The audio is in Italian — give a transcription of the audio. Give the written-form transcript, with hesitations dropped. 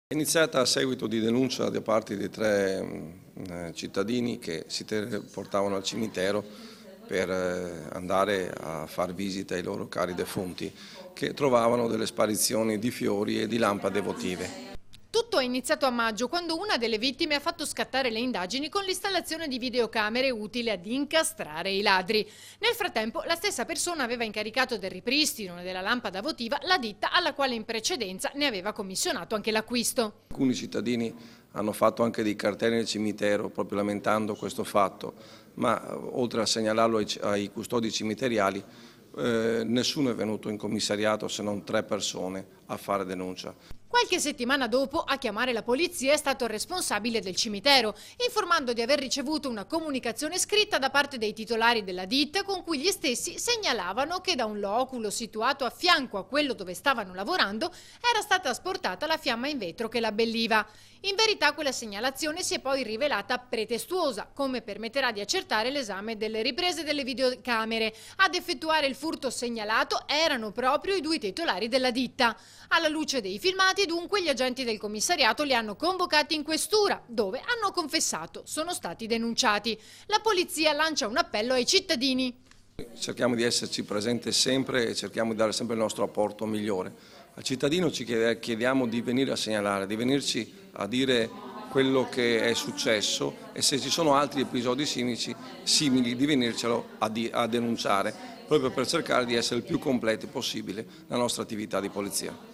È iniziata a seguito di denuncia da parte di tre cittadini che si portavano al cimitero per andare a far visita ai loro cari defunti, che trovavano delle sparizioni di fiori e di lampade votive. Tutto è iniziato a maggio, quando una delle vittime ha fatto scattare le indagini con l'installazione di videocamere utile ad incastrare i ladri. Nel frattempo, la stessa persona aveva incaricato del ripristino della lampada votiva la ditta alla quale in precedenza ne aveva commissionato anche l'acquisto. Alcuni cittadini hanno fatto anche dei cartelli nel cimitero proprio lamentando questo fatto, ma oltre a segnalarlo ai custodi cimiteriali, nessuno è venuto in commissariato se non 3 persone a fare denuncia. Qualche settimana dopo a chiamare la polizia è stato il responsabile del cimitero, informando di aver ricevuto una comunicazione scritta da parte dei titolari della ditta con cui gli stessi segnalavano che da un loculo situato a fianco a quello dove stavano lavorando era stata asportata la fiamma in vetro che l'abbelliva. In verità quella segnalazione si è poi rivelata pretestuosa, come permetterà di accertare l'esame delle riprese delle videocamere. Ad effettuare il furto segnalato erano proprio i 2 titolari della ditta. Alla luce dei filmati, dunque, gli agenti del commissariato li hanno convocati in questura, dove hanno confessato, sono stati denunciati. La polizia lancia un appello ai cittadini. Cerchiamo di esserci presenti sempre e cerchiamo di dare sempre il nostro apporto migliore. Al cittadino ci chiediamo di venire a segnalare, di venirci a dire quello che è successo e se ci sono altri episodi simili di venircelo a denunciare, proprio per cercare di essere il più completi possibile nella nostra attività di polizia.